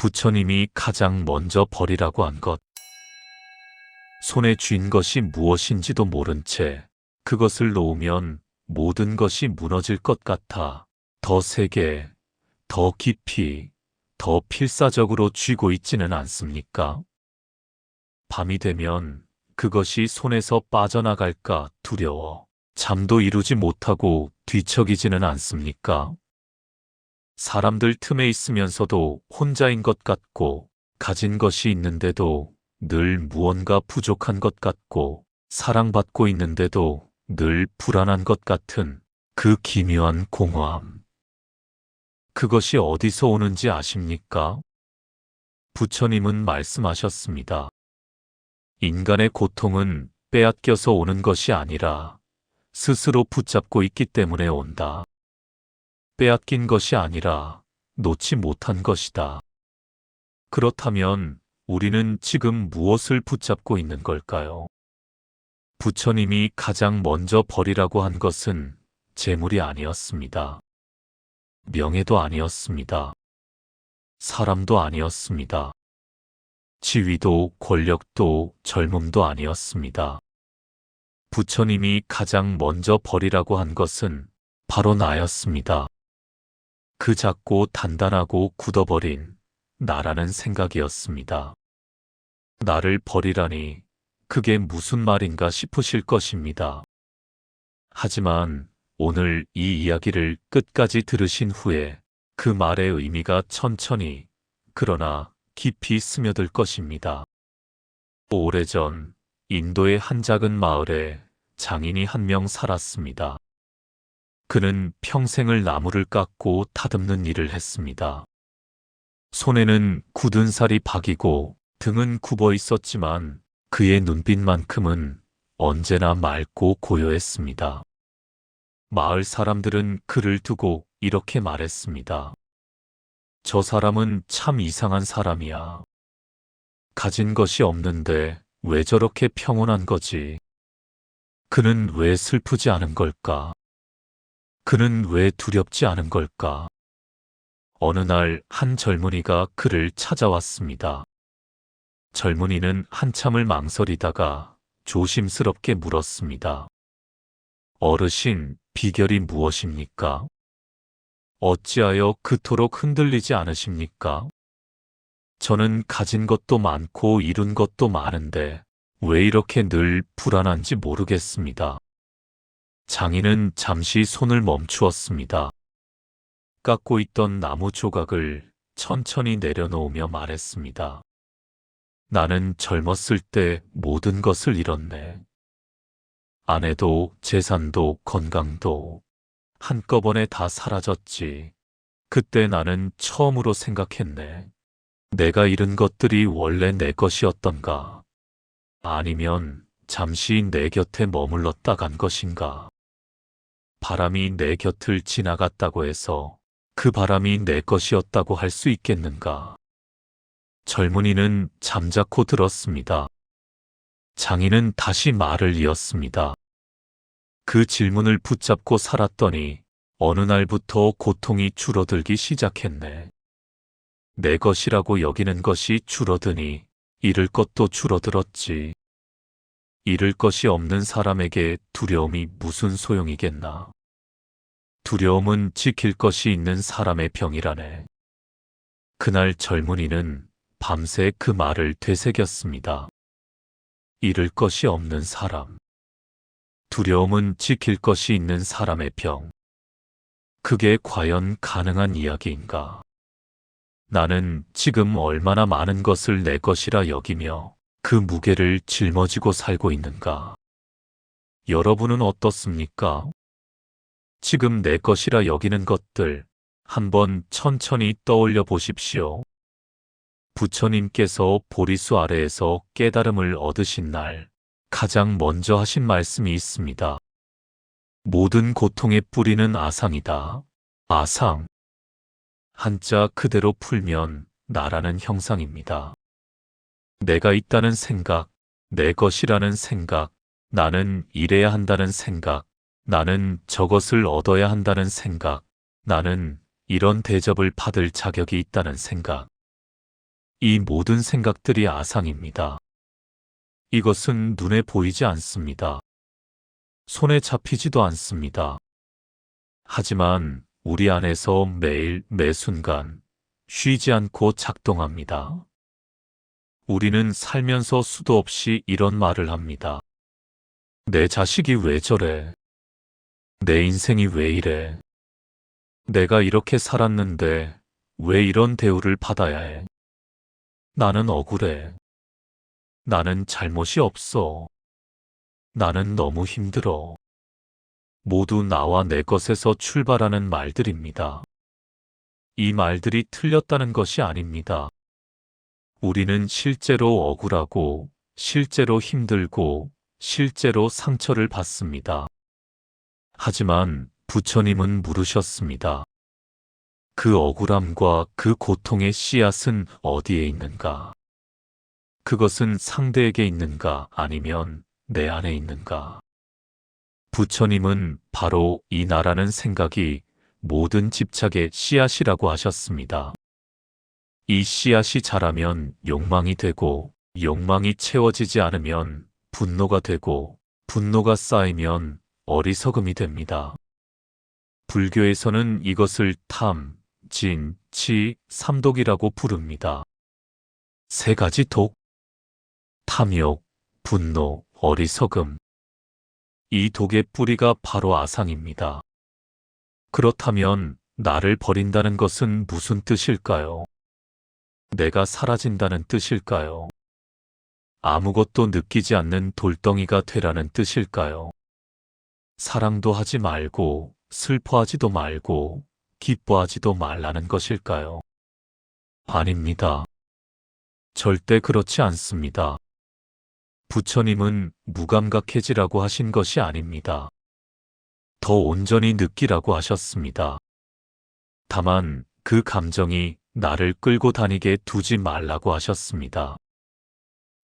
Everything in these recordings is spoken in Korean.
부처님이 가장 먼저 버리라고 한 것. 손에 쥔 것이 무엇인지도 모른 채 그것을 놓으면 모든 것이 무너질 것 같아 더 세게, 더 깊이, 더 필사적으로 쥐고 있지는 않습니까? 밤이 되면 그것이 손에서 빠져나갈까 두려워 잠도 이루지 못하고 뒤척이지는 않습니까? 사람들 틈에 있으면서도 혼자인 것 같고 가진 것이 있는데도 늘 무언가 부족한 것 같고 사랑받고 있는데도 늘 불안한 것 같은 그 기묘한 공허함. 그것이 어디서 오는지 아십니까? 부처님은 말씀하셨습니다. 인간의 고통은 빼앗겨서 오는 것이 아니라 스스로 붙잡고 있기 때문에 온다. 빼앗긴 것이 아니라 놓지 못한 것이다. 그렇다면 우리는 지금 무엇을 붙잡고 있는 걸까요? 부처님이 가장 먼저 버리라고 한 것은 재물이 아니었습니다. 명예도 아니었습니다. 사람도 아니었습니다. 지위도 권력도 젊음도 아니었습니다. 부처님이 가장 먼저 버리라고 한 것은 바로 나였습니다. 그 작고 단단하고 굳어버린 나라는 생각이었습니다. 나를 버리라니 그게 무슨 말인가 싶으실 것입니다. 하지만 오늘 이 이야기를 끝까지 들으신 후에 그 말의 의미가 천천히 그러나 깊이 스며들 것입니다. 오래전 인도의 한 작은 마을에 장인이 한 명 살았습니다. 그는 평생을 나무를 깎고 다듬는 일을 했습니다. 손에는 굳은 살이 박이고 등은 굽어 있었지만 그의 눈빛만큼은 언제나 맑고 고요했습니다. 마을 사람들은 그를 두고 이렇게 말했습니다. 저 사람은 참 이상한 사람이야. 가진 것이 없는데 왜 저렇게 평온한 거지? 그는 왜 슬프지 않은 걸까? 그는 왜 두렵지 않은 걸까? 어느 날 한 젊은이가 그를 찾아왔습니다. 젊은이는 한참을 망설이다가 조심스럽게 물었습니다. 어르신, 비결이 무엇입니까? 어찌하여 그토록 흔들리지 않으십니까? 저는 가진 것도 많고 이룬 것도 많은데 왜 이렇게 늘 불안한지 모르겠습니다. 장인은 잠시 손을 멈추었습니다. 깎고 있던 나무 조각을 천천히 내려놓으며 말했습니다. 나는 젊었을 때 모든 것을 잃었네. 아내도 재산도 건강도 한꺼번에 다 사라졌지. 그때 나는 처음으로 생각했네. 내가 잃은 것들이 원래 내 것이었던가? 아니면 잠시 내 곁에 머물렀다 간 것인가? 바람이 내 곁을 지나갔다고 해서 그 바람이 내 것이었다고 할 수 있겠는가? 젊은이는 잠자코 들었습니다. 장인은 다시 말을 이었습니다. 그 질문을 붙잡고 살았더니 어느 날부터 고통이 줄어들기 시작했네. 내 것이라고 여기는 것이 줄어드니 잃을 것도 줄어들었지. 잃을 것이 없는 사람에게 두려움이 무슨 소용이겠나. 두려움은 지킬 것이 있는 사람의 병이라네. 그날 젊은이는 밤새 그 말을 되새겼습니다. 잃을 것이 없는 사람. 두려움은 지킬 것이 있는 사람의 병. 그게 과연 가능한 이야기인가? 나는 지금 얼마나 많은 것을 내 것이라 여기며 그 무게를 짊어지고 살고 있는가? 여러분은 어떻습니까? 지금 내 것이라 여기는 것들 한번 천천히 떠올려 보십시오. 부처님께서 보리수 아래에서 깨달음을 얻으신 날 가장 먼저 하신 말씀이 있습니다. 모든 고통의 뿌리는 아상이다. 아상. 한자 그대로 풀면 나라는 형상입니다. 내가 있다는 생각, 내 것이라는 생각, 나는 이래야 한다는 생각, 나는 저것을 얻어야 한다는 생각, 나는 이런 대접을 받을 자격이 있다는 생각. 이 모든 생각들이 아상입니다. 이것은 눈에 보이지 않습니다. 손에 잡히지도 않습니다. 하지만 우리 안에서 매일 매 순간 쉬지 않고 작동합니다. 우리는 살면서 수도 없이 이런 말을 합니다. 내 자식이 왜 저래? 내 인생이 왜 이래? 내가 이렇게 살았는데 왜 이런 대우를 받아야 해? 나는 억울해. 나는 잘못이 없어. 나는 너무 힘들어. 모두 나와 내 것에서 출발하는 말들입니다. 이 말들이 틀렸다는 것이 아닙니다. 우리는 실제로 억울하고, 실제로 힘들고, 실제로 상처를 받습니다. 하지만 부처님은 물으셨습니다. 그 억울함과 그 고통의 씨앗은 어디에 있는가? 그것은 상대에게 있는가 아니면 내 안에 있는가? 부처님은 바로 이 나라는 생각이 모든 집착의 씨앗이라고 하셨습니다. 이 씨앗이 자라면 욕망이 되고, 욕망이 채워지지 않으면 분노가 되고, 분노가 쌓이면 어리석음이 됩니다. 불교에서는 이것을 탐, 진, 치, 삼독이라고 부릅니다. 세 가지 독, 탐욕, 분노, 어리석음. 이 독의 뿌리가 바로 아상입니다. 그렇다면 나를 버린다는 것은 무슨 뜻일까요? 내가 사라진다는 뜻일까요? 아무것도 느끼지 않는 돌덩이가 되라는 뜻일까요? 사랑도 하지 말고, 슬퍼하지도 말고, 기뻐하지도 말라는 것일까요? 아닙니다. 절대 그렇지 않습니다. 부처님은 무감각해지라고 하신 것이 아닙니다. 더 온전히 느끼라고 하셨습니다. 다만 그 감정이 나를 끌고 다니게 두지 말라고 하셨습니다.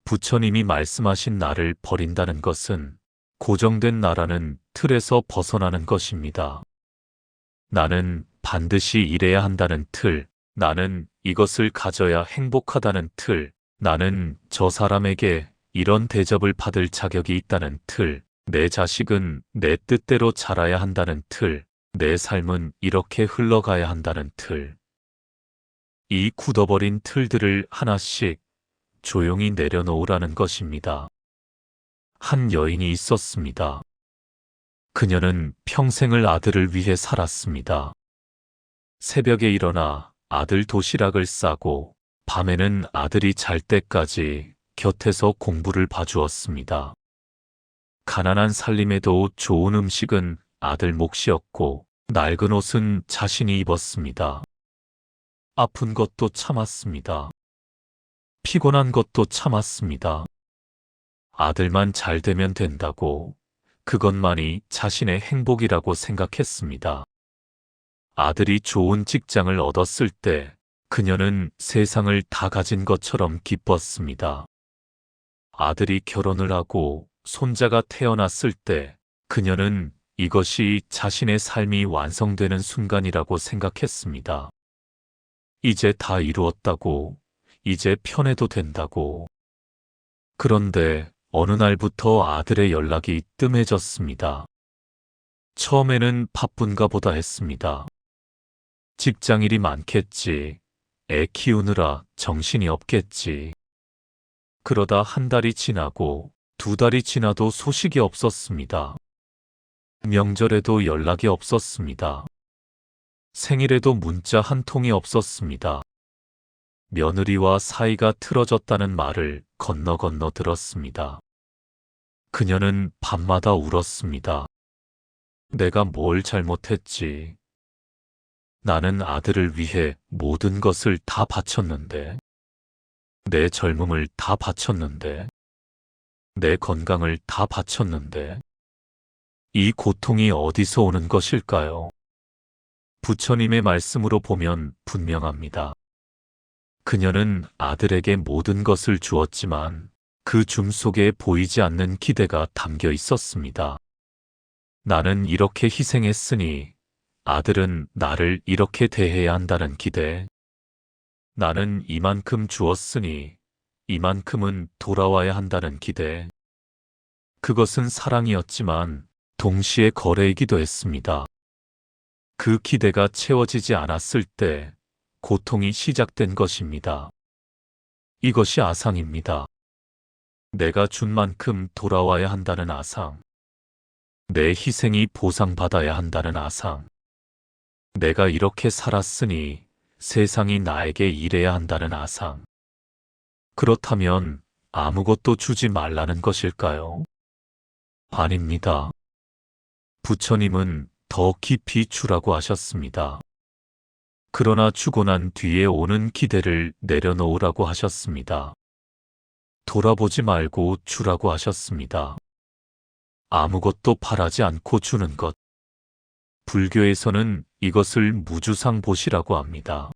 부처님이 말씀하신 나를 버린다는 것은 고정된 나라는 틀에서 벗어나는 것입니다. 나는 반드시 이래야 한다는 틀, 나는 이것을 가져야 행복하다는 틀, 나는 저 사람에게 이런 대접을 받을 자격이 있다는 틀, 내 자식은 내 뜻대로 자라야 한다는 틀, 내 삶은 이렇게 흘러가야 한다는 틀. 이 굳어버린 틀들을 하나씩 조용히 내려놓으라는 것입니다. 한 여인이 있었습니다. 그녀는 평생을 아들을 위해 살았습니다. 새벽에 일어나 아들 도시락을 싸고 밤에는 아들이 잘 때까지 곁에서 공부를 봐주었습니다. 가난한 살림에도 좋은 음식은 아들 몫이었고 낡은 옷은 자신이 입었습니다. 아픈 것도 참았습니다. 피곤한 것도 참았습니다. 아들만 잘 되면 된다고 그것만이 자신의 행복이라고 생각했습니다. 아들이 좋은 직장을 얻었을 때 그녀는 세상을 다 가진 것처럼 기뻤습니다. 아들이 결혼을 하고 손자가 태어났을 때 그녀는 이것이 자신의 삶이 완성되는 순간이라고 생각했습니다. 이제 다 이루었다고, 이제 편해도 된다고. 그런데 어느 날부터 아들의 연락이 뜸해졌습니다. 처음에는 바쁜가 보다 했습니다. 직장일이 많겠지. 애 키우느라 정신이 없겠지. 그러다 한 달이 지나고 두 달이 지나도 소식이 없었습니다. 명절에도 연락이 없었습니다. 생일에도 문자 한 통이 없었습니다. 며느리와 사이가 틀어졌다는 말을 건너 들었습니다. 그녀는 밤마다 울었습니다. 내가 뭘 잘못했지? 나는 아들을 위해 모든 것을 다 바쳤는데, 내 젊음을 다 바쳤는데, 내 건강을 다 바쳤는데, 이 고통이 어디서 오는 것일까요? 부처님의 말씀으로 보면 분명합니다. 그녀는 아들에게 모든 것을 주었지만 그 줌 속에 보이지 않는 기대가 담겨 있었습니다. 나는 이렇게 희생했으니 아들은 나를 이렇게 대해야 한다는 기대. 나는 이만큼 주었으니 이만큼은 돌아와야 한다는 기대. 그것은 사랑이었지만 동시에 거래이기도 했습니다. 그 기대가 채워지지 않았을 때 고통이 시작된 것입니다. 이것이 아상입니다. 내가 준 만큼 돌아와야 한다는 아상. 내 희생이 보상받아야 한다는 아상. 내가 이렇게 살았으니 세상이 나에게 일해야 한다는 아상. 그렇다면 아무것도 주지 말라는 것일까요? 아닙니다. 부처님은 더 깊이 주라고 하셨습니다. 그러나 주고 난 뒤에 오는 기대를 내려놓으라고 하셨습니다. 돌아보지 말고 주라고 하셨습니다. 아무것도 바라지 않고 주는 것. 불교에서는 이것을 무주상보시라고 합니다.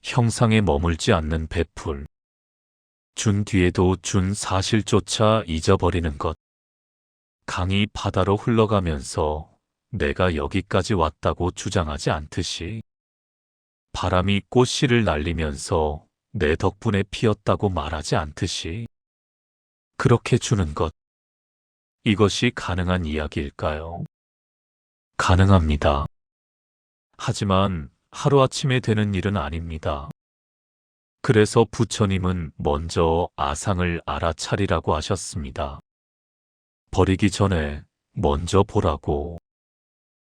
형상에 머물지 않는 베풀. 준 뒤에도 준 사실조차 잊어버리는 것. 강이 바다로 흘러가면서 내가 여기까지 왔다고 주장하지 않듯이 바람이 꽃씨를 날리면서 내 덕분에 피었다고 말하지 않듯이 그렇게 주는 것. 이것이 가능한 이야기일까요? 가능합니다. 하지만 하루아침에 되는 일은 아닙니다. 그래서 부처님은 먼저 아상을 알아차리라고 하셨습니다. 버리기 전에 먼저 보라고.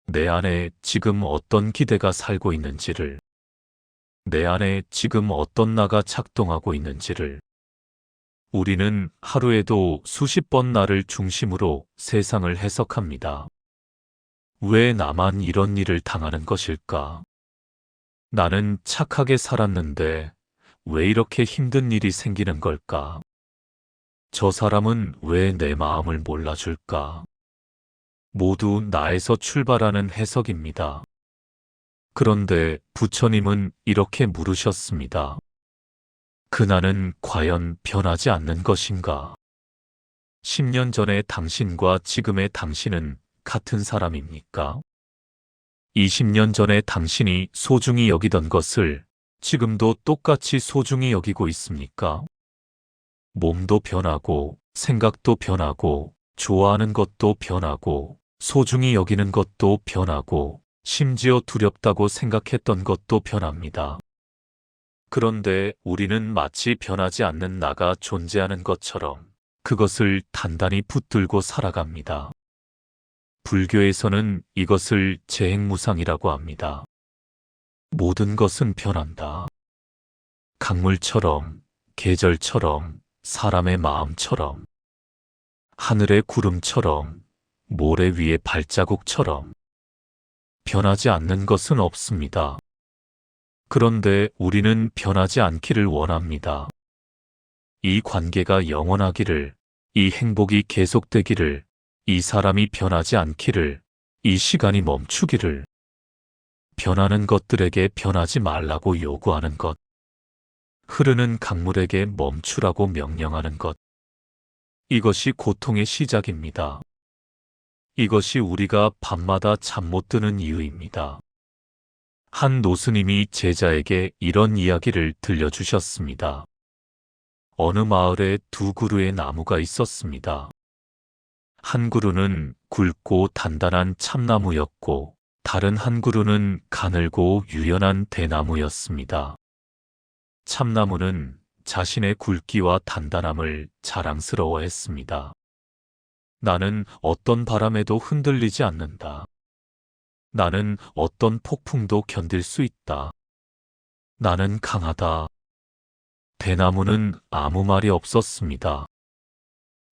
내 안에 지금 어떤 기대가 살고 있는지를, 내 안에 지금 어떤 나가 작동하고 있는지를. 우리는 하루에도 수십 번 나를 중심으로 세상을 해석합니다. 왜 나만 이런 일을 당하는 것일까? 나는 착하게 살았는데 왜 이렇게 힘든 일이 생기는 걸까? 저 사람은 왜 내 마음을 몰라줄까? 모두 나에서 출발하는 해석입니다. 그런데 부처님은 이렇게 물으셨습니다. 그 나는 과연 변하지 않는 것인가? 10년 전의 당신과 지금의 당신은 같은 사람입니까? 20년 전에 당신이 소중히 여기던 것을 지금도 똑같이 소중히 여기고 있습니까? 몸도 변하고, 생각도 변하고, 좋아하는 것도 변하고, 소중히 여기는 것도 변하고, 심지어 두렵다고 생각했던 것도 변합니다. 그런데 우리는 마치 변하지 않는 나가 존재하는 것처럼 그것을 단단히 붙들고 살아갑니다. 불교에서는 이것을 재행무상이라고 합니다. 모든 것은 변한다. 강물처럼, 계절처럼, 사람의 마음처럼, 하늘의 구름처럼, 모래 위의 발자국처럼 변하지 않는 것은 없습니다. 그런데 우리는 변하지 않기를 원합니다. 이 관계가 영원하기를, 이 행복이 계속되기를, 이 사람이 변하지 않기를, 이 시간이 멈추기를, 변하는 것들에게 변하지 말라고 요구하는 것, 흐르는 강물에게 멈추라고 명령하는 것. 이것이 고통의 시작입니다. 이것이 우리가 밤마다 잠 못 드는 이유입니다. 한 노스님이 제자에게 이런 이야기를 들려주셨습니다. 어느 마을에 두 그루의 나무가 있었습니다. 한 그루는 굵고 단단한 참나무였고 다른 한 그루는 가늘고 유연한 대나무였습니다. 참나무는 자신의 굵기와 단단함을 자랑스러워했습니다. 나는 어떤 바람에도 흔들리지 않는다. 나는 어떤 폭풍도 견딜 수 있다. 나는 강하다. 대나무는 아무 말이 없었습니다.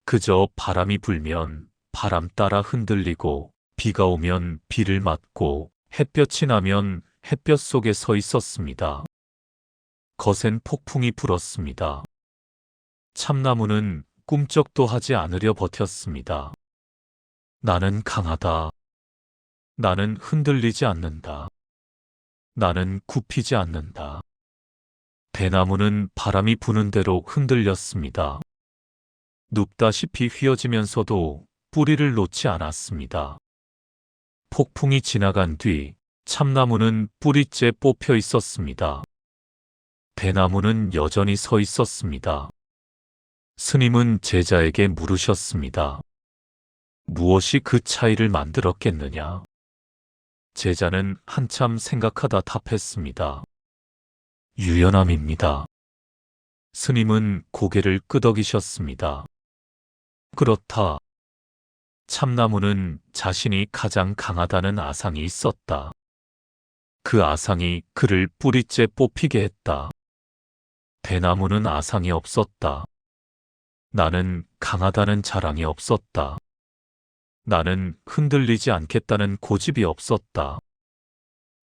그저 바람이 불면 바람 따라 흔들리고 비가 오면 비를 맞고 햇볕이 나면 햇볕 속에 서 있었습니다. 거센 폭풍이 불었습니다. 참나무는 꿈쩍도 하지 않으려 버텼습니다. 나는 강하다. 나는 흔들리지 않는다. 나는 굽히지 않는다. 대나무는 바람이 부는 대로 흔들렸습니다. 눕다시피 휘어지면서도 뿌리를 놓지 않았습니다. 폭풍이 지나간 뒤 참나무는 뿌리째 뽑혀 있었습니다. 대나무는 여전히 서 있었습니다. 스님은 제자에게 물으셨습니다. 무엇이 그 차이를 만들었겠느냐? 제자는 한참 생각하다 답했습니다. 유연함입니다. 스님은 고개를 끄덕이셨습니다. 그렇다. 참나무는 자신이 가장 강하다는 아상이 있었다. 그 아상이 그를 뿌리째 뽑히게 했다. 대나무는 아상이 없었다. 나는 강하다는 자랑이 없었다. 나는 흔들리지 않겠다는 고집이 없었다.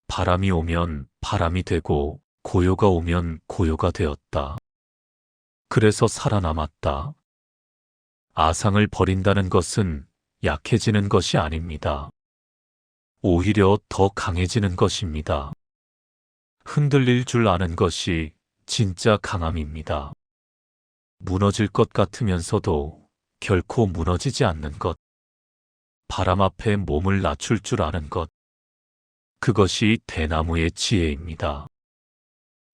바람이 오면 바람이 되고 고요가 오면 고요가 되었다. 그래서 살아남았다. 아상을 버린다는 것은 약해지는 것이 아닙니다. 오히려 더 강해지는 것입니다. 흔들릴 줄 아는 것이 진짜 강함입니다. 무너질 것 같으면서도 결코 무너지지 않는 것. 바람 앞에 몸을 낮출 줄 아는 것. 그것이 대나무의 지혜입니다.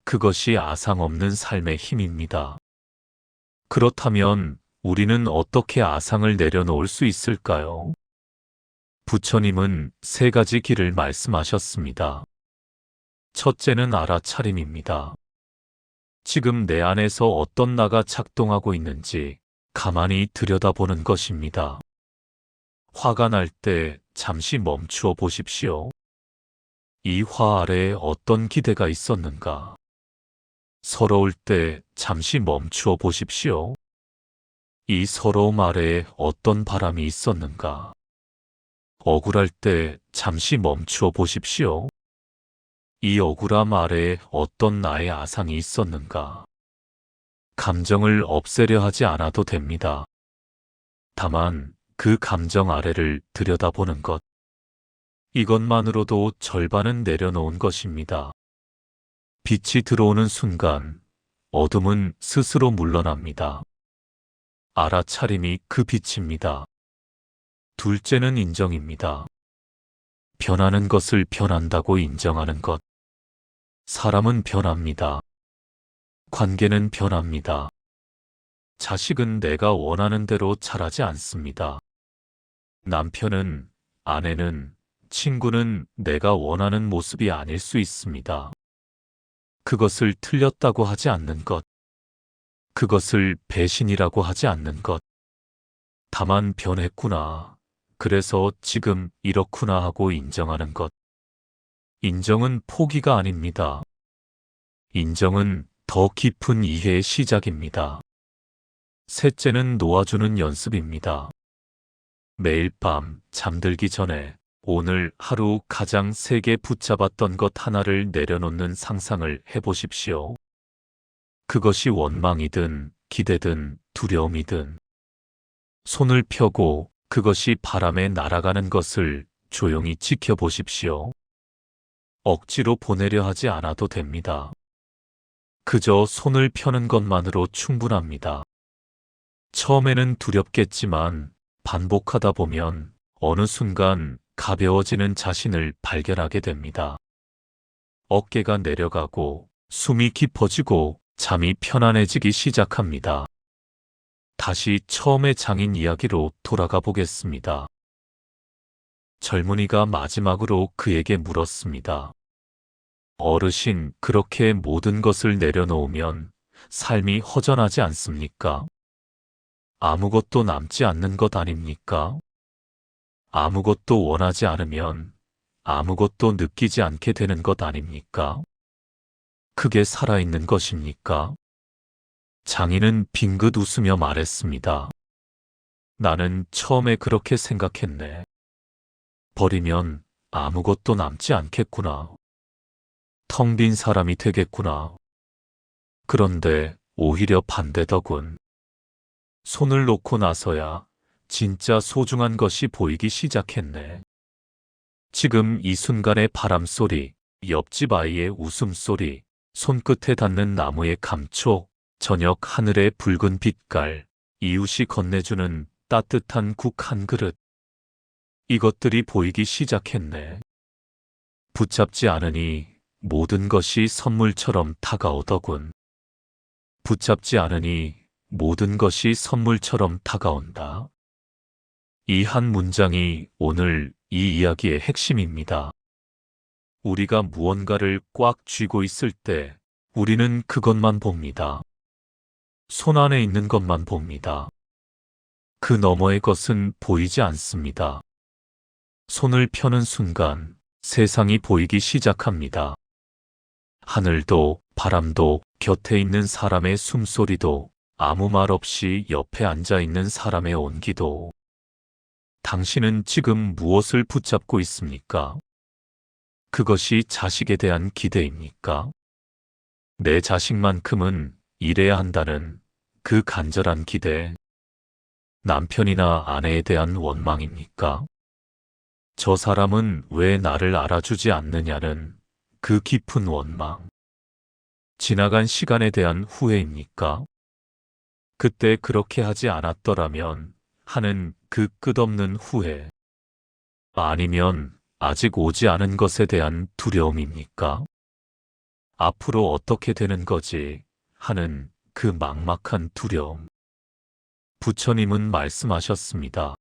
그것이 아상 없는 삶의 힘입니다. 그렇다면 우리는 어떻게 아상을 내려놓을 수 있을까요? 부처님은 세 가지 길을 말씀하셨습니다. 첫째는 알아차림입니다. 지금 내 안에서 어떤 나가 작동하고 있는지 가만히 들여다보는 것입니다. 화가 날 때 잠시 멈추어 보십시오. 이 화 아래에 어떤 기대가 있었는가? 서러울 때 잠시 멈추어 보십시오. 이 서러움 아래에 어떤 바람이 있었는가? 억울할 때 잠시 멈추어 보십시오. 이 억울함 아래에 어떤 나의 아상이 있었는가? 감정을 없애려 하지 않아도 됩니다. 다만 그 감정 아래를 들여다보는 것. 이것만으로도 절반은 내려놓은 것입니다. 빛이 들어오는 순간 어둠은 스스로 물러납니다. 알아차림이 그 빛입니다. 둘째는 인정입니다. 변하는 것을 변한다고 인정하는 것. 사람은 변합니다. 관계는 변합니다. 자식은 내가 원하는 대로 자라지 않습니다. 남편은, 아내는, 친구는 내가 원하는 모습이 아닐 수 있습니다. 그것을 틀렸다고 하지 않는 것. 그것을 배신이라고 하지 않는 것. 다만 변했구나. 그래서 지금 이렇구나 하고 인정하는 것. 인정은 포기가 아닙니다. 인정은 더 깊은 이해의 시작입니다. 셋째는 놓아주는 연습입니다. 매일 밤 잠들기 전에 오늘 하루 가장 세게 붙잡았던 것 하나를 내려놓는 상상을 해보십시오. 그것이 원망이든 기대든 두려움이든 손을 펴고 그것이 바람에 날아가는 것을 조용히 지켜보십시오. 억지로 보내려 하지 않아도 됩니다. 그저 손을 펴는 것만으로 충분합니다. 처음에는 두렵겠지만 반복하다 보면 어느 순간 가벼워지는 자신을 발견하게 됩니다. 어깨가 내려가고 숨이 깊어지고 잠이 편안해지기 시작합니다. 다시 처음의 장인 이야기로 돌아가 보겠습니다. 젊은이가 마지막으로 그에게 물었습니다. 어르신, 그렇게 모든 것을 내려놓으면 삶이 허전하지 않습니까? 아무것도 남지 않는 것 아닙니까? 아무것도 원하지 않으면 아무것도 느끼지 않게 되는 것 아닙니까? 그게 살아있는 것입니까? 장인은 빙긋 웃으며 말했습니다. 나는 처음에 그렇게 생각했네. 버리면 아무것도 남지 않겠구나. 텅 빈 사람이 되겠구나. 그런데 오히려 반대더군. 손을 놓고 나서야 진짜 소중한 것이 보이기 시작했네. 지금 이 순간의 바람소리, 옆집 아이의 웃음소리, 손끝에 닿는 나무의 감촉, 저녁 하늘의 붉은 빛깔, 이웃이 건네주는 따뜻한 국 한 그릇. 이것들이 보이기 시작했네. 붙잡지 않으니 모든 것이 선물처럼 다가오더군. 붙잡지 않으니 모든 것이 선물처럼 다가온다. 이 한 문장이 오늘 이 이야기의 핵심입니다. 우리가 무언가를 꽉 쥐고 있을 때 우리는 그것만 봅니다. 손 안에 있는 것만 봅니다. 그 너머의 것은 보이지 않습니다. 손을 펴는 순간 세상이 보이기 시작합니다. 하늘도, 바람도, 곁에 있는 사람의 숨소리도, 아무 말 없이 옆에 앉아 있는 사람의 온기도. 당신은 지금 무엇을 붙잡고 있습니까? 그것이 자식에 대한 기대입니까? 내 자식만큼은 이래야 한다는 그 간절한 기대. 남편이나 아내에 대한 원망입니까? 저 사람은 왜 나를 알아주지 않느냐는 그 깊은 원망. 지나간 시간에 대한 후회입니까? 그때 그렇게 하지 않았더라면 하는 그 끝없는 후회. 아니면 아직 오지 않은 것에 대한 두려움입니까? 앞으로 어떻게 되는 거지 하는 그 막막한 두려움. 부처님은 말씀하셨습니다.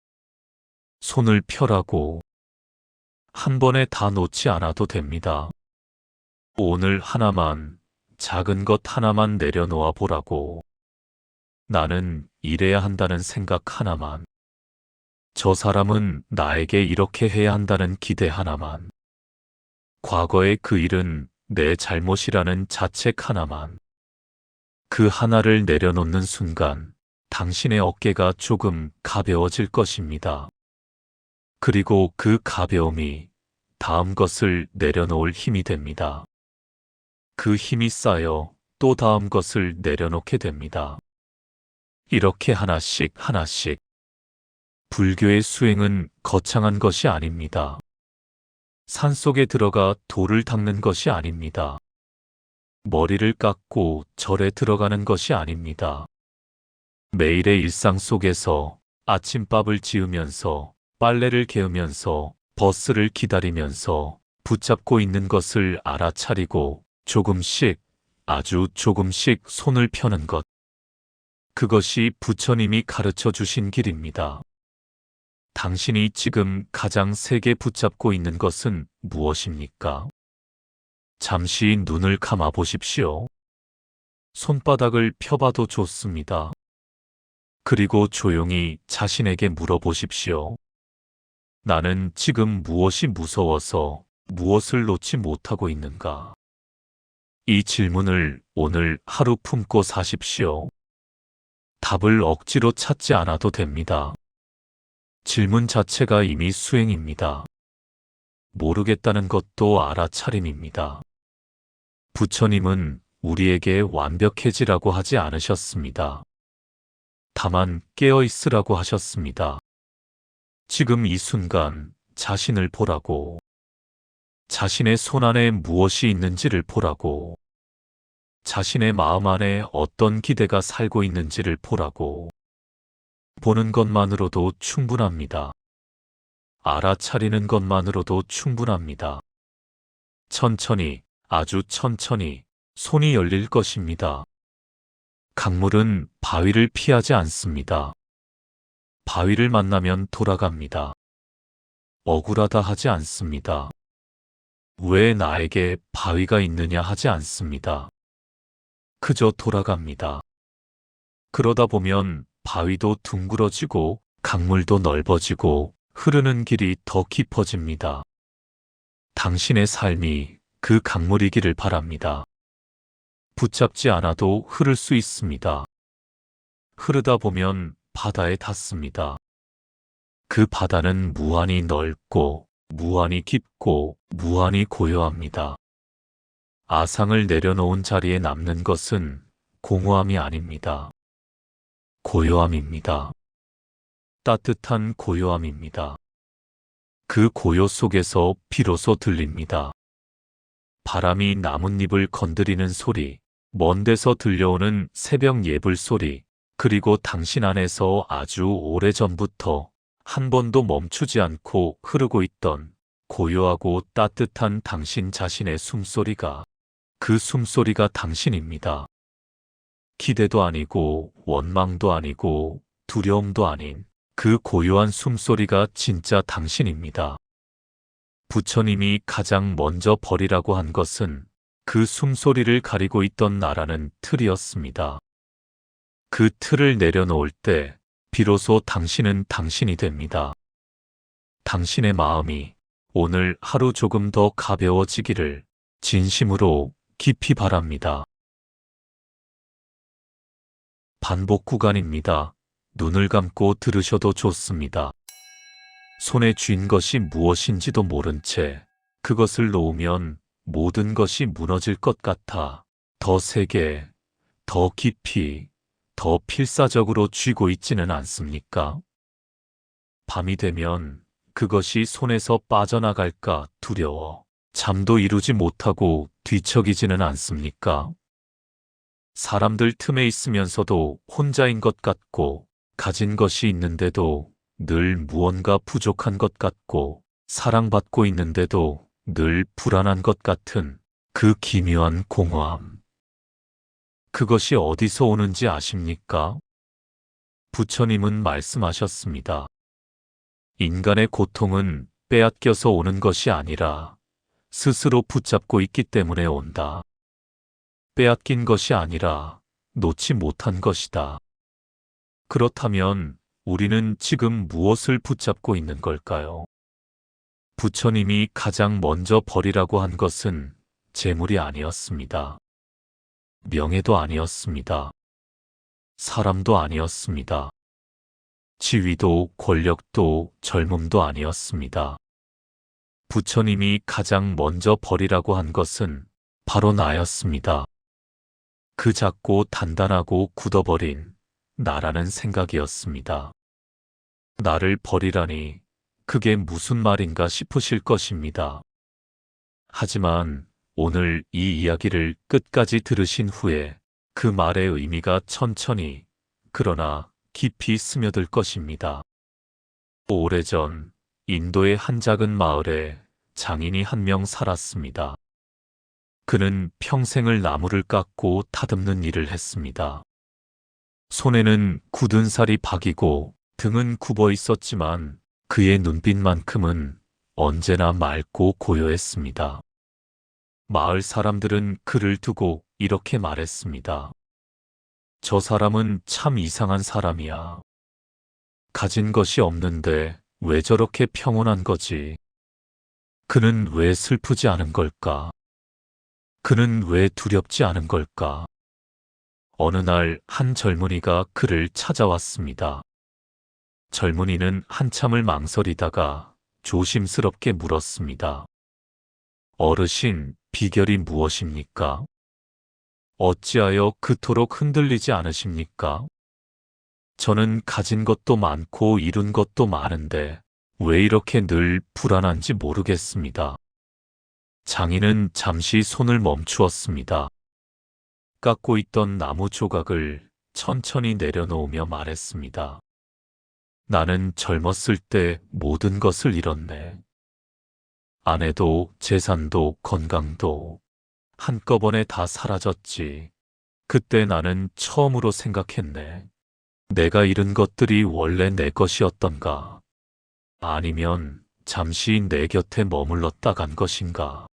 손을 펴라고. 한 번에 다 놓지 않아도 됩니다. 오늘 하나만, 작은 것 하나만 내려놓아 보라고. 나는 이래야 한다는 생각 하나만. 저 사람은 나에게 이렇게 해야 한다는 기대 하나만. 과거의 그 일은 내 잘못이라는 자책 하나만. 그 하나를 내려놓는 순간 당신의 어깨가 조금 가벼워질 것입니다. 그리고 그 가벼움이 다음 것을 내려놓을 힘이 됩니다. 그 힘이 쌓여 또 다음 것을 내려놓게 됩니다. 이렇게 하나씩 하나씩. 불교의 수행은 거창한 것이 아닙니다. 산속에 들어가 돌을 닦는 것이 아닙니다. 머리를 깎고 절에 들어가는 것이 아닙니다. 매일의 일상 속에서 아침밥을 지으면서 빨래를 개우면서 버스를 기다리면서 붙잡고 있는 것을 알아차리고 조금씩, 아주 조금씩 손을 펴는 것. 그것이 부처님이 가르쳐 주신 길입니다. 당신이 지금 가장 세게 붙잡고 있는 것은 무엇입니까? 잠시 눈을 감아 보십시오. 손바닥을 펴봐도 좋습니다. 그리고 조용히 자신에게 물어보십시오. 나는 지금 무엇이 무서워서 무엇을 놓지 못하고 있는가? 이 질문을 오늘 하루 품고 사십시오. 답을 억지로 찾지 않아도 됩니다. 질문 자체가 이미 수행입니다. 모르겠다는 것도 알아차림입니다. 부처님은 우리에게 완벽해지라고 하지 않으셨습니다. 다만 깨어 있으라고 하셨습니다. 지금 이 순간 자신을 보라고. 자신의 손 안에 무엇이 있는지를 보라고. 자신의 마음 안에 어떤 기대가 살고 있는지를 보라고. 보는 것만으로도 충분합니다. 알아차리는 것만으로도 충분합니다. 천천히, 아주 천천히 손이 열릴 것입니다. 강물은 바위를 피하지 않습니다. 바위를 만나면 돌아갑니다. 억울하다 하지 않습니다. 왜 나에게 바위가 있느냐 하지 않습니다. 그저 돌아갑니다. 그러다 보면 바위도 둥그러지고 강물도 넓어지고 흐르는 길이 더 깊어집니다. 당신의 삶이 그 강물이기를 바랍니다. 붙잡지 않아도 흐를 수 있습니다. 흐르다 보면 바다에 닿습니다. 그 바다는 무한히 넓고 무한히 깊고 무한히 고요합니다. 아상을 내려놓은 자리에 남는 것은 공허함이 아닙니다. 고요함입니다. 따뜻한 고요함입니다. 그 고요 속에서 비로소 들립니다. 바람이 나뭇잎을 건드리는 소리, 먼 데서 들려오는 새벽 예불 소리, 그리고 당신 안에서 아주 오래전부터 한 번도 멈추지 않고 흐르고 있던 고요하고 따뜻한 당신 자신의 숨소리가, 그 숨소리가 당신입니다. 기대도 아니고 원망도 아니고 두려움도 아닌 그 고요한 숨소리가 진짜 당신입니다. 부처님이 가장 먼저 버리라고 한 것은 그 숨소리를 가리고 있던 나라는 틀이었습니다. 그 틀을 내려놓을 때 비로소 당신은 당신이 됩니다. 당신의 마음이 오늘 하루 조금 더 가벼워지기를 진심으로 깊이 바랍니다. 반복 구간입니다. 눈을 감고 들으셔도 좋습니다. 손에 쥔 것이 무엇인지도 모른 채 그것을 놓으면 모든 것이 무너질 것 같아 더 세게, 더 깊이, 더 필사적으로 쥐고 있지는 않습니까? 밤이 되면 그것이 손에서 빠져나갈까 두려워 잠도 이루지 못하고 뒤척이지는 않습니까? 사람들 틈에 있으면서도 혼자인 것 같고 가진 것이 있는데도 늘 무언가 부족한 것 같고 사랑받고 있는데도 늘 불안한 것 같은 그 기묘한 공허함. 그것이 어디서 오는지 아십니까? 부처님은 말씀하셨습니다. 인간의 고통은 빼앗겨서 오는 것이 아니라 스스로 붙잡고 있기 때문에 온다. 빼앗긴 것이 아니라 놓지 못한 것이다. 그렇다면 우리는 지금 무엇을 붙잡고 있는 걸까요? 부처님이 가장 먼저 버리라고 한 것은 재물이 아니었습니다. 명예도 아니었습니다. 사람도 아니었습니다. 지위도 권력도 젊음도 아니었습니다. 부처님이 가장 먼저 버리라고 한 것은 바로 나였습니다. 그 작고 단단하고 굳어버린 나라는 생각이었습니다. 나를 버리라니 그게 무슨 말인가 싶으실 것입니다. 하지만 오늘 이 이야기를 끝까지 들으신 후에 그 말의 의미가 천천히 그러나 깊이 스며들 것입니다. 오래전 인도의 한 작은 마을에 장인이 한 명 살았습니다. 그는 평생을 나무를 깎고 다듬는 일을 했습니다. 손에는 굳은 살이 박이고 등은 굽어 있었지만 그의 눈빛만큼은 언제나 맑고 고요했습니다. 마을 사람들은 그를 두고 이렇게 말했습니다. 저 사람은 참 이상한 사람이야. 가진 것이 없는데 왜 저렇게 평온한 거지? 그는 왜 슬프지 않은 걸까? 그는 왜 두렵지 않은 걸까? 어느 날 한 젊은이가 그를 찾아왔습니다. 젊은이는 한참을 망설이다가 조심스럽게 물었습니다. 어르신, 비결이 무엇입니까? 어찌하여 그토록 흔들리지 않으십니까? 저는 가진 것도 많고 이룬 것도 많은데 왜 이렇게 늘 불안한지 모르겠습니다. 장인은 잠시 손을 멈추었습니다. 깎고 있던 나무 조각을 천천히 내려놓으며 말했습니다. 나는 젊었을 때 모든 것을 잃었네. 아내도 재산도 건강도 한꺼번에 다 사라졌지. 그때 나는 처음으로 생각했네. 내가 잃은 것들이 원래 내 것이었던가? 아니면 잠시 내 곁에 머물렀다 간 것인가?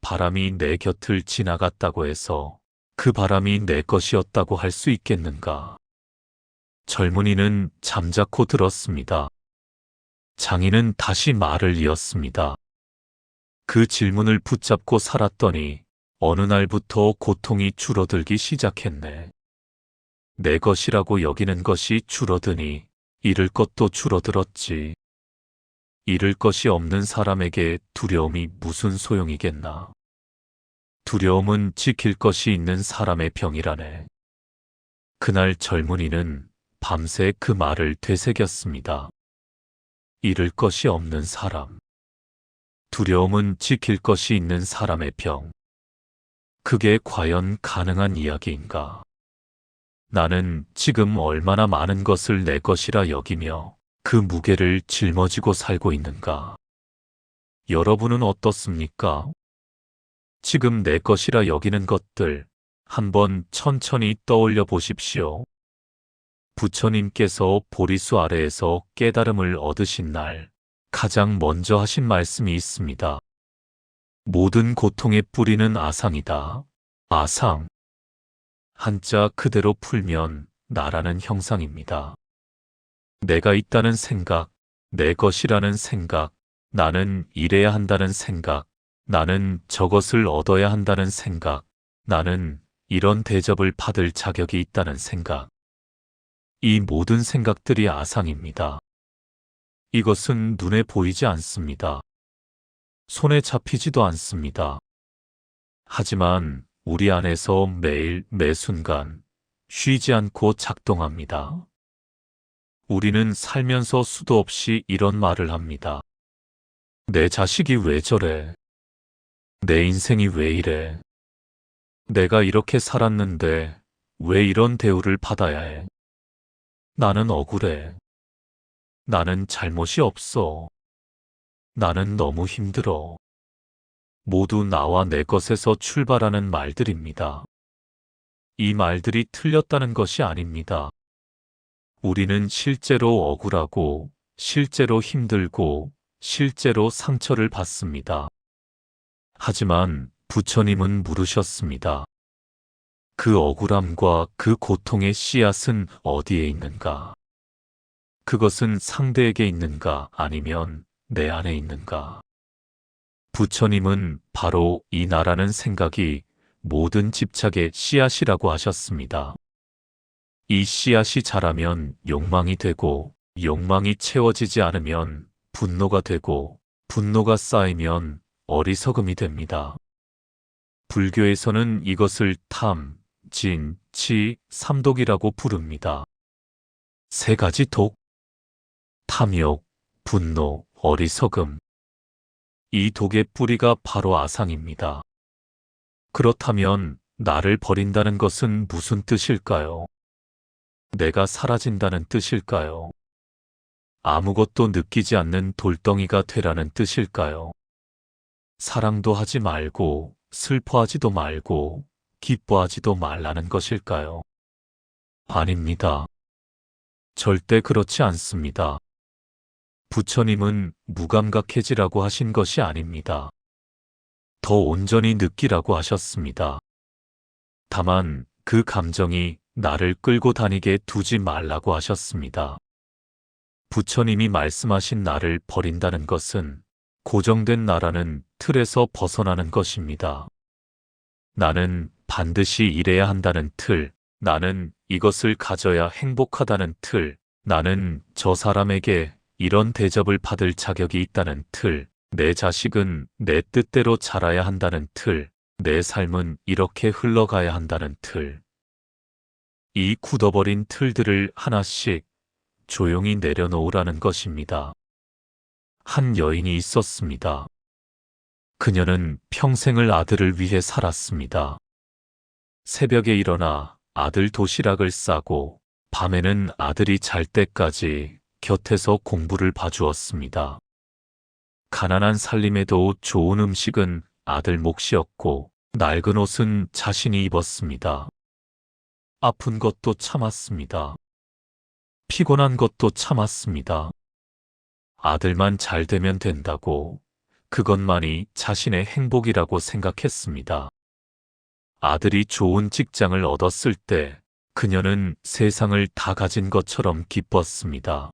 바람이 내 곁을 지나갔다고 해서 그 바람이 내 것이었다고 할 수 있겠는가? 젊은이는 잠자코 들었습니다. 장인은 다시 말을 이었습니다. 그 질문을 붙잡고 살았더니 어느 날부터 고통이 줄어들기 시작했네. 내 것이라고 여기는 것이 줄어드니 잃을 것도 줄어들었지. 잃을 것이 없는 사람에게 두려움이 무슨 소용이겠나. 두려움은 지킬 것이 있는 사람의 병이라네. 그날 젊은이는 밤새 그 말을 되새겼습니다. 잃을 것이 없는 사람. 두려움은 지킬 것이 있는 사람의 병. 그게 과연 가능한 이야기인가? 나는 지금 얼마나 많은 것을 내 것이라 여기며 그 무게를 짊어지고 살고 있는가? 여러분은 어떻습니까? 지금 내 것이라 여기는 것들 한번 천천히 떠올려 보십시오. 부처님께서 보리수 아래에서 깨달음을 얻으신 날 가장 먼저 하신 말씀이 있습니다. 모든 고통의 뿌리는 아상이다. 아상. 한자 그대로 풀면 나라는 형상입니다. 내가 있다는 생각, 내 것이라는 생각, 나는 이래야 한다는 생각, 나는 저것을 얻어야 한다는 생각, 나는 이런 대접을 받을 자격이 있다는 생각. 이 모든 생각들이 아상입니다. 이것은 눈에 보이지 않습니다. 손에 잡히지도 않습니다. 하지만 우리 안에서 매일 매 순간 쉬지 않고 작동합니다. 우리는 살면서 수도 없이 이런 말을 합니다. 내 자식이 왜 저래? 내 인생이 왜 이래? 내가 이렇게 살았는데 왜 이런 대우를 받아야 해? 나는 억울해. 나는 잘못이 없어. 나는 너무 힘들어. 모두 나와 내 것에서 출발하는 말들입니다. 이 말들이 틀렸다는 것이 아닙니다. 우리는 실제로 억울하고, 실제로 힘들고, 실제로 상처를 받습니다. 하지만 부처님은 물으셨습니다. 그 억울함과 그 고통의 씨앗은 어디에 있는가? 그것은 상대에게 있는가 아니면 내 안에 있는가? 부처님은 바로 이 나라는 생각이 모든 집착의 씨앗이라고 하셨습니다. 이 씨앗이 자라면 욕망이 되고, 욕망이 채워지지 않으면 분노가 되고, 분노가 쌓이면 어리석음이 됩니다. 불교에서는 이것을 탐, 진, 치, 삼독이라고 부릅니다. 세 가지 독, 탐욕, 분노, 어리석음. 이 독의 뿌리가 바로 아상입니다. 그렇다면 나를 버린다는 것은 무슨 뜻일까요? 내가 사라진다는 뜻일까요? 아무것도 느끼지 않는 돌덩이가 되라는 뜻일까요? 사랑도 하지 말고, 슬퍼하지도 말고, 기뻐하지도 말라는 것일까요? 아닙니다. 절대 그렇지 않습니다. 부처님은 무감각해지라고 하신 것이 아닙니다. 더 온전히 느끼라고 하셨습니다. 다만 그 감정이 나를 끌고 다니게 두지 말라고 하셨습니다. 부처님이 말씀하신 나를 버린다는 것은 고정된 나라는 틀에서 벗어나는 것입니다. 나는 반드시 이래야 한다는 틀, 나는 이것을 가져야 행복하다는 틀, 나는 저 사람에게 이런 대접을 받을 자격이 있다는 틀, 내 자식은 내 뜻대로 자라야 한다는 틀, 내 삶은 이렇게 흘러가야 한다는 틀. 이 굳어버린 틀들을 하나씩 조용히 내려놓으라는 것입니다. 한 여인이 있었습니다. 그녀는 평생을 아들을 위해 살았습니다. 새벽에 일어나 아들 도시락을 싸고 밤에는 아들이 잘 때까지 곁에서 공부를 봐주었습니다. 가난한 살림에도 좋은 음식은 아들 몫이었고 낡은 옷은 자신이 입었습니다. 아픈 것도 참았습니다. 피곤한 것도 참았습니다. 아들만 잘 되면 된다고 그것만이 자신의 행복이라고 생각했습니다. 아들이 좋은 직장을 얻었을 때 그녀는 세상을 다 가진 것처럼 기뻤습니다.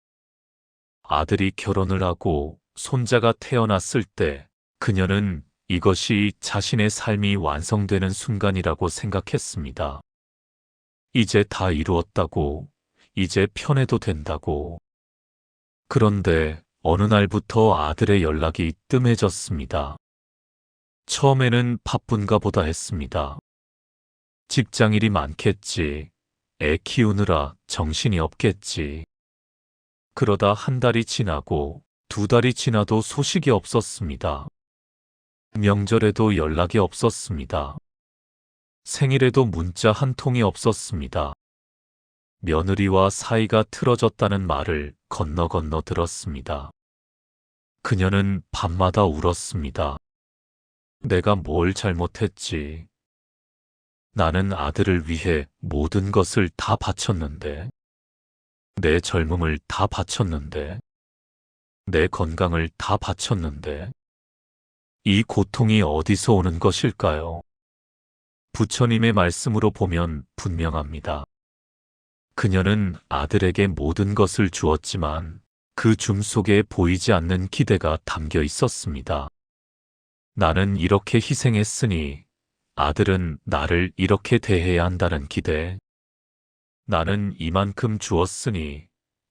아들이 결혼을 하고 손자가 태어났을 때 그녀는 이것이 자신의 삶이 완성되는 순간이라고 생각했습니다. 이제 다 이루었다고, 이제 편해도 된다고. 그런데 어느 날부터 아들의 연락이 뜸해졌습니다. 처음에는 바쁜가 보다 했습니다. 직장일이 많겠지. 애 키우느라 정신이 없겠지. 그러다 한 달이 지나고 두 달이 지나도 소식이 없었습니다. 명절에도 연락이 없었습니다. 생일에도 문자 한 통이 없었습니다. 며느리와 사이가 틀어졌다는 말을 건너 들었습니다. 그녀는 밤마다 울었습니다. 내가 뭘 잘못했지? 나는 아들을 위해 모든 것을 다 바쳤는데, 내 젊음을 다 바쳤는데, 내 건강을 다 바쳤는데, 이 고통이 어디서 오는 것일까요? 부처님의 말씀으로 보면 분명합니다. 그녀는 아들에게 모든 것을 주었지만 그 줌 속에 보이지 않는 기대가 담겨 있었습니다. 나는 이렇게 희생했으니 아들은 나를 이렇게 대해야 한다는 기대. 나는 이만큼 주었으니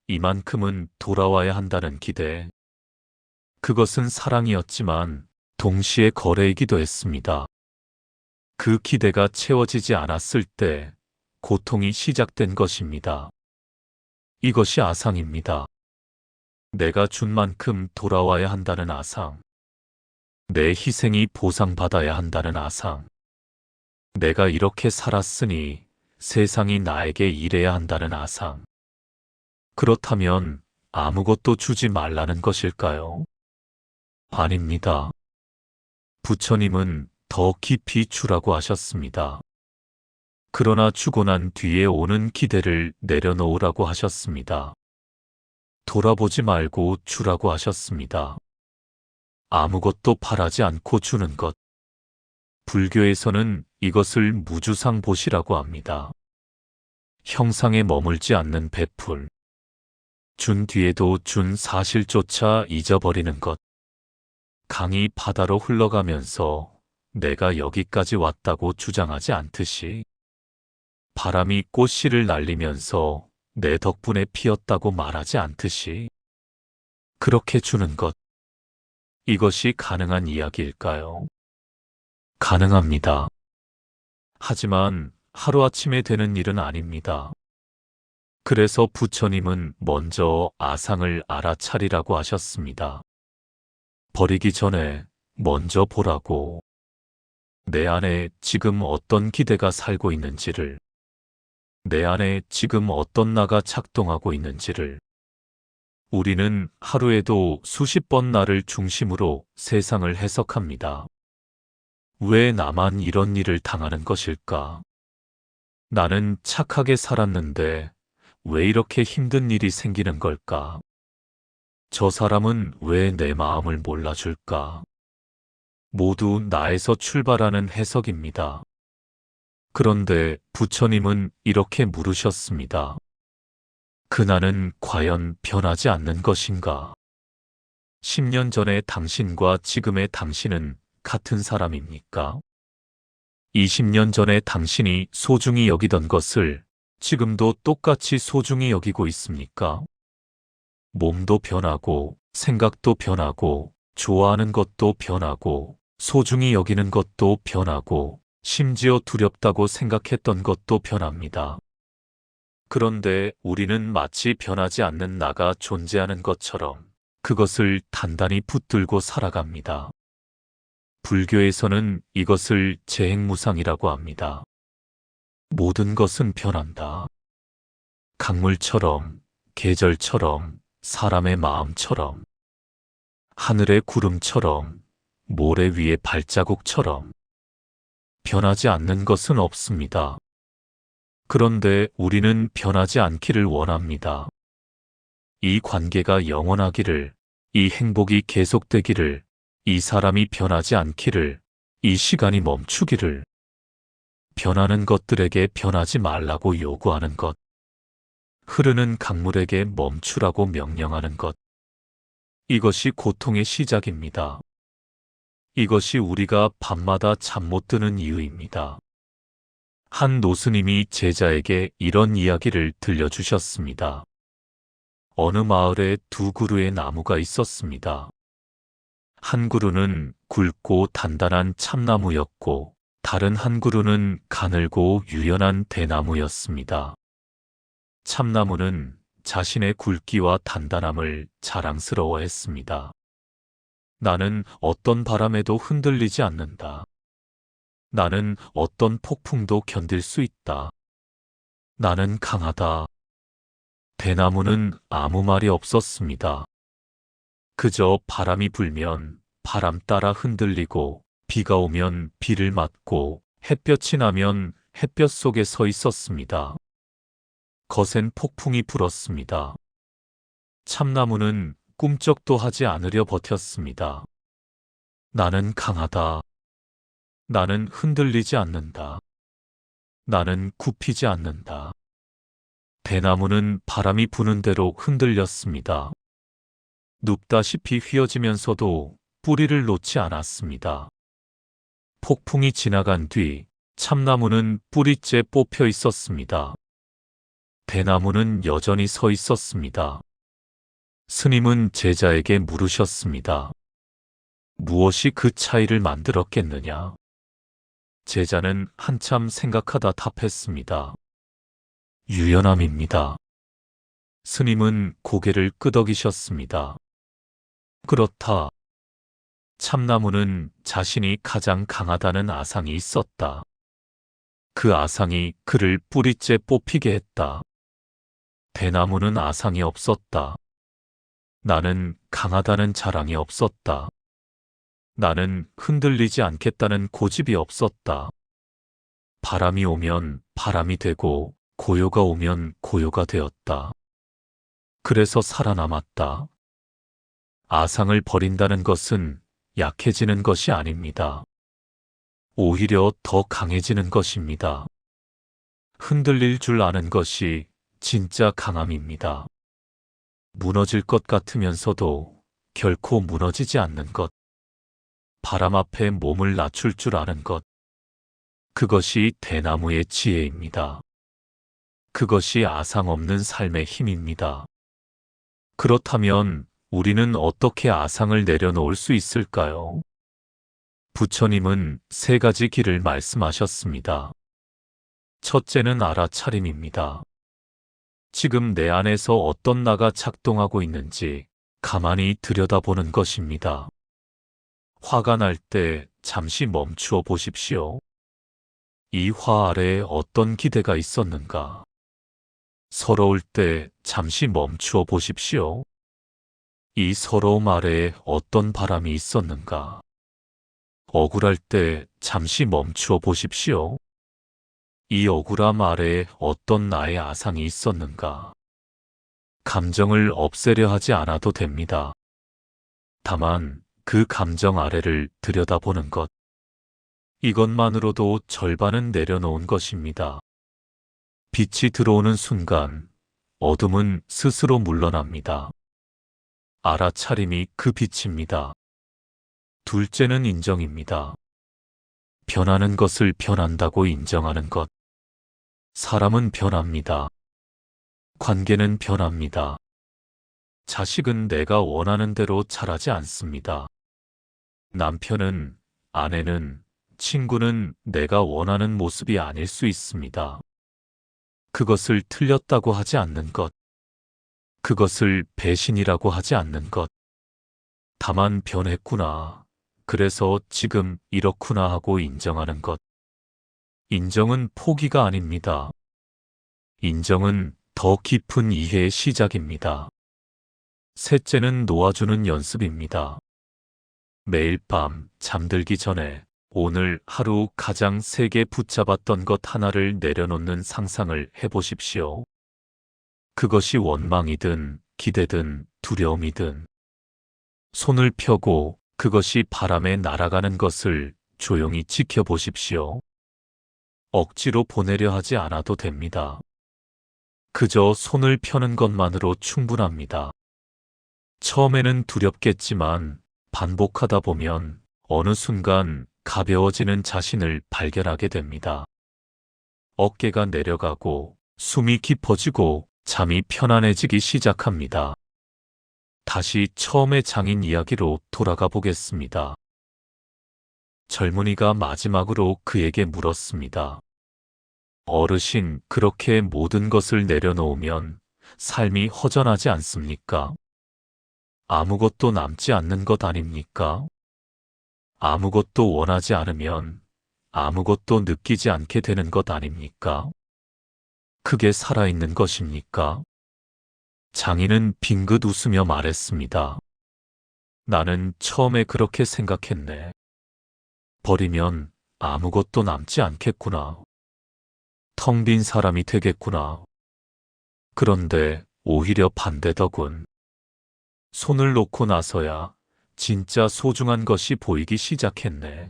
이만큼은 돌아와야 한다는 기대. 그것은 사랑이었지만 동시에 거래이기도 했습니다. 그 기대가 채워지지 않았을 때 고통이 시작된 것입니다. 이것이 아상입니다. 내가 준 만큼 돌아와야 한다는 아상. 내 희생이 보상받아야 한다는 아상. 내가 이렇게 살았으니 세상이 나에게 일해야 한다는 아상. 그렇다면 아무것도 주지 말라는 것일까요? 아닙니다. 부처님은 더 깊이 주라고 하셨습니다. 그러나 주고 난 뒤에 오는 기대를 내려놓으라고 하셨습니다. 돌아보지 말고 주라고 하셨습니다. 아무것도 바라지 않고 주는 것. 불교에서는 이것을 무주상보시라고 합니다. 형상에 머물지 않는 베풀. 준 뒤에도 준 사실조차 잊어버리는 것. 강이 바다로 흘러가면서 내가 여기까지 왔다고 주장하지 않듯이 바람이 꽃씨를 날리면서 내 덕분에 피었다고 말하지 않듯이 그렇게 주는 것. 이것이 가능한 이야기일까요? 가능합니다. 하지만 하루아침에 되는 일은 아닙니다. 그래서 부처님은 먼저 아상을 알아차리라고 하셨습니다. 버리기 전에 먼저 보라고. 내 안에 지금 어떤 기대가 살고 있는지를, 내 안에 지금 어떤 나가 작동하고 있는지를. 우리는 하루에도 수십 번 나를 중심으로 세상을 해석합니다. 왜 나만 이런 일을 당하는 것일까? 나는 착하게 살았는데 왜 이렇게 힘든 일이 생기는 걸까? 저 사람은 왜 내 마음을 몰라줄까? 모두 나에서 출발하는 해석입니다. 그런데 부처님은 이렇게 물으셨습니다. 그 나는 과연 변하지 않는 것인가? 10년 전의 당신과 지금의 당신은 같은 사람입니까? 20년 전에 당신이 소중히 여기던 것을 지금도 똑같이 소중히 여기고 있습니까? 몸도 변하고, 생각도 변하고, 좋아하는 것도 변하고, 소중히 여기는 것도 변하고, 심지어 두렵다고 생각했던 것도 변합니다. 그런데 우리는 마치 변하지 않는 나가 존재하는 것처럼 그것을 단단히 붙들고 살아갑니다. 불교에서는 이것을 재행무상이라고 합니다. 모든 것은 변한다. 강물처럼, 계절처럼, 사람의 마음처럼, 하늘의 구름처럼, 모래 위의 발자국처럼 변하지 않는 것은 없습니다. 그런데 우리는 변하지 않기를 원합니다. 이 관계가 영원하기를, 이 행복이 계속되기를, 이 사람이 변하지 않기를, 이 시간이 멈추기를, 변하는 것들에게 변하지 말라고 요구하는 것, 흐르는 강물에게 멈추라고 명령하는 것, 이것이 고통의 시작입니다. 이것이 우리가 밤마다 잠 못 드는 이유입니다. 한 노스님이 제자에게 이런 이야기를 들려주셨습니다. 어느 마을에 두 그루의 나무가 있었습니다. 한 그루는 굵고 단단한 참나무였고 다른 한 그루는 가늘고 유연한 대나무였습니다. 참나무는 자신의 굵기와 단단함을 자랑스러워했습니다. 나는 어떤 바람에도 흔들리지 않는다. 나는 어떤 폭풍도 견딜 수 있다. 나는 강하다. 대나무는 아무 말이 없었습니다. 그저 바람이 불면 바람 따라 흔들리고 비가 오면 비를 맞고 햇볕이 나면 햇볕 속에 서 있었습니다. 거센 폭풍이 불었습니다. 참나무는 꿈쩍도 하지 않으려 버텼습니다. 나는 강하다. 나는 흔들리지 않는다. 나는 굽히지 않는다. 대나무는 바람이 부는 대로 흔들렸습니다. 눕다시피 휘어지면서도 뿌리를 놓지 않았습니다. 폭풍이 지나간 뒤 참나무는 뿌리째 뽑혀 있었습니다. 대나무는 여전히 서 있었습니다. 스님은 제자에게 물으셨습니다. 무엇이 그 차이를 만들었겠느냐? 제자는 한참 생각하다 답했습니다. 유연함입니다. 스님은 고개를 끄덕이셨습니다. 그렇다. 참나무는 자신이 가장 강하다는 아상이 있었다. 그 아상이 그를 뿌리째 뽑히게 했다. 대나무는 아상이 없었다. 나는 강하다는 자랑이 없었다. 나는 흔들리지 않겠다는 고집이 없었다. 바람이 오면 바람이 되고 고요가 오면 고요가 되었다. 그래서 살아남았다. 아상을 버린다는 것은 약해지는 것이 아닙니다. 오히려 더 강해지는 것입니다. 흔들릴 줄 아는 것이 진짜 강함입니다. 무너질 것 같으면서도 결코 무너지지 않는 것. 바람 앞에 몸을 낮출 줄 아는 것. 그것이 대나무의 지혜입니다. 그것이 아상 없는 삶의 힘입니다. 그렇다면 우리는 어떻게 아상을 내려놓을 수 있을까요? 부처님은 세 가지 길을 말씀하셨습니다. 첫째는 알아차림입니다. 지금 내 안에서 어떤 나가 작동하고 있는지 가만히 들여다보는 것입니다. 화가 날 때 잠시 멈추어 보십시오. 이 화 아래에 어떤 기대가 있었는가? 서러울 때 잠시 멈추어 보십시오. 이 서러움 아래에 어떤 바람이 있었는가? 억울할 때 잠시 멈추어 보십시오. 이 억울함 아래에 어떤 나의 아상이 있었는가? 감정을 없애려 하지 않아도 됩니다. 다만 그 감정 아래를 들여다보는 것. 이것만으로도 절반은 내려놓은 것입니다. 빛이 들어오는 순간 어둠은 스스로 물러납니다. 알아차림이 그 빛입니다. 둘째는 인정입니다. 변하는 것을 변한다고 인정하는 것. 사람은 변합니다. 관계는 변합니다. 자식은 내가 원하는 대로 자라지 않습니다. 남편은, 아내는, 친구는 내가 원하는 모습이 아닐 수 있습니다. 그것을 틀렸다고 하지 않는 것. 그것을 배신이라고 하지 않는 것. 다만 변했구나. 그래서 지금 이렇구나 하고 인정하는 것. 인정은 포기가 아닙니다. 인정은 더 깊은 이해의 시작입니다. 셋째는 놓아주는 연습입니다. 매일 밤 잠들기 전에 오늘 하루 가장 세게 붙잡았던 것 하나를 내려놓는 상상을 해보십시오. 그것이 원망이든 기대든 두려움이든 손을 펴고 그것이 바람에 날아가는 것을 조용히 지켜보십시오. 억지로 보내려 하지 않아도 됩니다. 그저 손을 펴는 것만으로 충분합니다. 처음에는 두렵겠지만 반복하다 보면 어느 순간 가벼워지는 자신을 발견하게 됩니다. 어깨가 내려가고 숨이 깊어지고 잠이 편안해지기 시작합니다. 다시 처음의 장인 이야기로 돌아가 보겠습니다. 젊은이가 마지막으로 그에게 물었습니다. 어르신, 그렇게 모든 것을 내려놓으면 삶이 허전하지 않습니까? 아무것도 남지 않는 것 아닙니까? 아무것도 원하지 않으면 아무것도 느끼지 않게 되는 것 아닙니까? 그게 살아있는 것입니까? 장인은 빙긋 웃으며 말했습니다. 나는 처음에 그렇게 생각했네. 버리면 아무것도 남지 않겠구나. 텅 빈 사람이 되겠구나. 그런데 오히려 반대더군. 손을 놓고 나서야 진짜 소중한 것이 보이기 시작했네.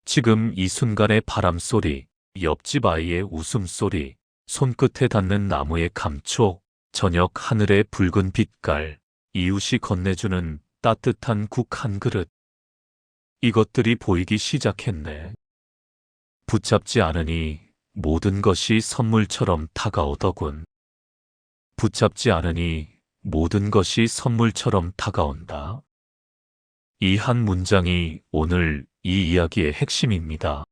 지금 이 순간의 바람소리, 옆집 아이의 웃음소리, 손끝에 닿는 나무의 감촉, 저녁 하늘의 붉은 빛깔, 이웃이 건네주는 따뜻한 국 한 그릇. 이것들이 보이기 시작했네. 붙잡지 않으니 모든 것이 선물처럼 다가오더군. 붙잡지 않으니 모든 것이 선물처럼 다가온다. 이 한 문장이 오늘 이 이야기의 핵심입니다.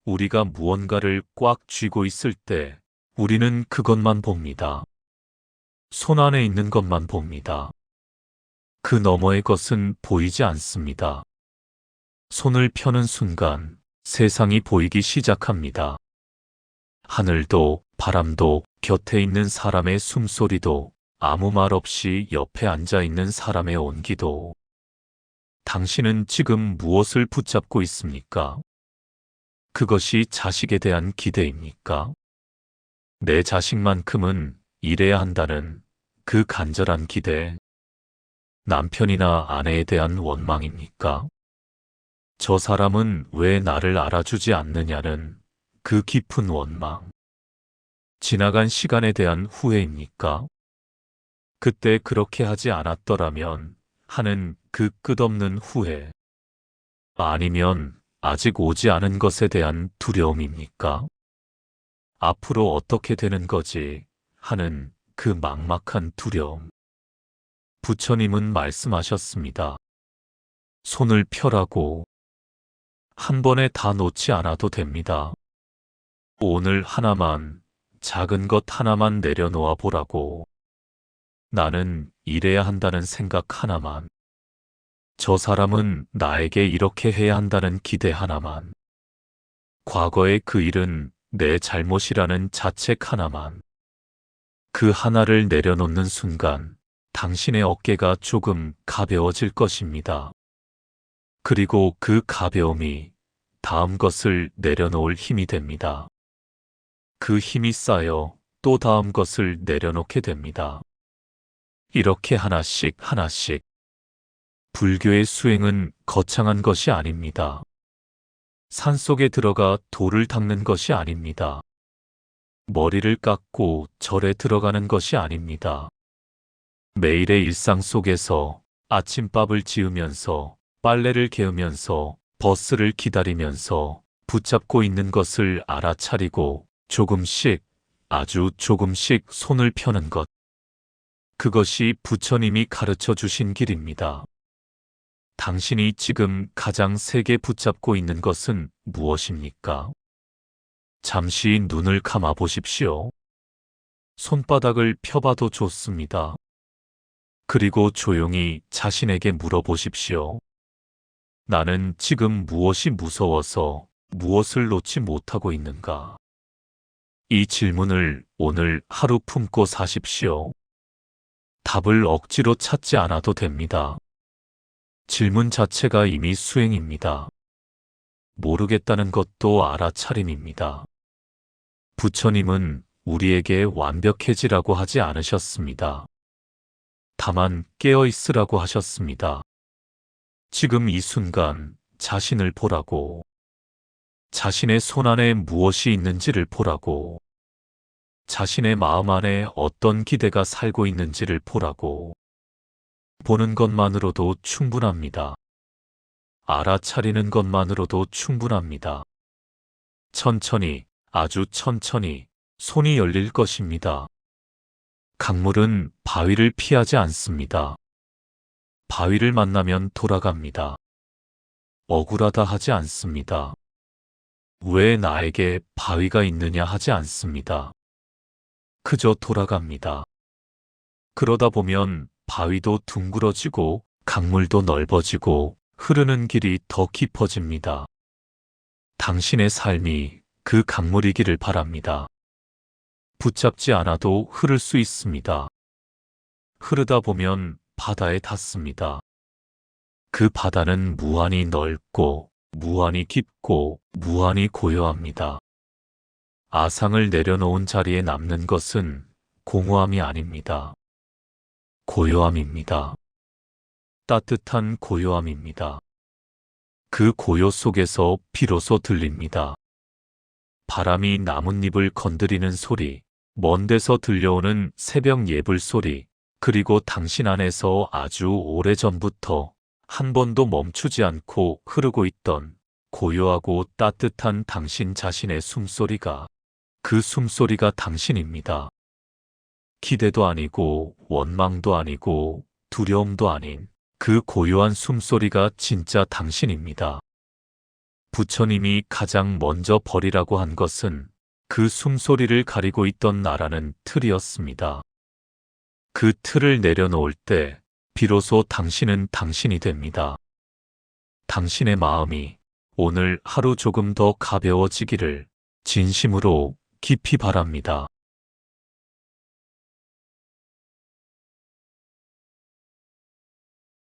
우리가 무언가를 꽉 쥐고 있을 때 우리는 그것만 봅니다. 손 안에 있는 것만 봅니다. 그 너머의 것은 보이지 않습니다. 손을 펴는 순간 세상이 보이기 시작합니다. 하늘도, 바람도, 곁에 있는 사람의 숨소리도, 아무 말 없이 옆에 앉아 있는 사람의 온기도. 당신은 지금 무엇을 붙잡고 있습니까? 그것이 자식에 대한 기대입니까? 내 자식만큼은 이래야 한다는 그 간절한 기대. 남편이나 아내에 대한 원망입니까? 저 사람은 왜 나를 알아주지 않느냐는 그 깊은 원망. 지나간 시간에 대한 후회입니까? 그때 그렇게 하지 않았더라면 하는 그 끝없는 후회. 아니면 아직 오지 않은 것에 대한 두려움입니까? 앞으로 어떻게 되는 거지 하는 그 막막한 두려움. 부처님은 말씀하셨습니다. 손을 펴라고. 한 번에 다 놓지 않아도 됩니다. 오늘 하나만, 작은 것 하나만 내려놓아 보라고. 나는 이래야 한다는 생각 하나만. 저 사람은 나에게 이렇게 해야 한다는 기대 하나만. 과거의 그 일은 내 잘못이라는 자책 하나만. 그 하나를 내려놓는 순간 당신의 어깨가 조금 가벼워질 것입니다. 그리고 그 가벼움이 다음 것을 내려놓을 힘이 됩니다. 그 힘이 쌓여 또 다음 것을 내려놓게 됩니다. 이렇게 하나씩 하나씩. 불교의 수행은 거창한 것이 아닙니다. 산속에 들어가 돌을 닦는 것이 아닙니다. 머리를 깎고 절에 들어가는 것이 아닙니다. 매일의 일상 속에서 아침밥을 지으면서 빨래를 개으면서 버스를 기다리면서 붙잡고 있는 것을 알아차리고 조금씩, 아주 조금씩 손을 펴는 것. 그것이 부처님이 가르쳐 주신 길입니다. 당신이 지금 가장 세게 붙잡고 있는 것은 무엇입니까? 잠시 눈을 감아 보십시오. 손바닥을 펴봐도 좋습니다. 그리고 조용히 자신에게 물어보십시오. 나는 지금 무엇이 무서워서 무엇을 놓지 못하고 있는가? 이 질문을 오늘 하루 품고 사십시오. 답을 억지로 찾지 않아도 됩니다. 질문 자체가 이미 수행입니다. 모르겠다는 것도 알아차림입니다. 부처님은 우리에게 완벽해지라고 하지 않으셨습니다. 다만 깨어 있으라고 하셨습니다. 지금 이 순간 자신을 보라고. 자신의 손 안에 무엇이 있는지를 보라고. 자신의 마음 안에 어떤 기대가 살고 있는지를 보라고. 보는 것만으로도 충분합니다. 알아차리는 것만으로도 충분합니다. 천천히, 아주 천천히 손이 열릴 것입니다. 강물은 바위를 피하지 않습니다. 바위를 만나면 돌아갑니다. 억울하다 하지 않습니다. 왜 나에게 바위가 있느냐 하지 않습니다. 그저 돌아갑니다. 그러다 보면 바위도 둥그러지고 강물도 넓어지고 흐르는 길이 더 깊어집니다. 당신의 삶이 그 강물이기를 바랍니다. 붙잡지 않아도 흐를 수 있습니다. 흐르다 보면 바다에 닿습니다. 그 바다는 무한히 넓고 무한히 깊고 무한히 고요합니다. 아상을 내려놓은 자리에 남는 것은 공허함이 아닙니다. 고요함입니다. 따뜻한 고요함입니다. 그 고요 속에서 비로소 들립니다. 바람이 나뭇잎을 건드리는 소리, 먼 데서 들려오는 새벽 예불 소리, 그리고 당신 안에서 아주 오래전부터 한 번도 멈추지 않고 흐르고 있던 고요하고 따뜻한 당신 자신의 숨소리가, 그 숨소리가 당신입니다. 기대도 아니고 원망도 아니고 두려움도 아닌 그 고요한 숨소리가 진짜 당신입니다. 부처님이 가장 먼저 버리라고 한 것은 그 숨소리를 가리고 있던 나라는 틀이었습니다. 그 틀을 내려놓을 때 비로소 당신은 당신이 됩니다. 당신의 마음이 오늘 하루 조금 더 가벼워지기를 진심으로 깊이 바랍니다.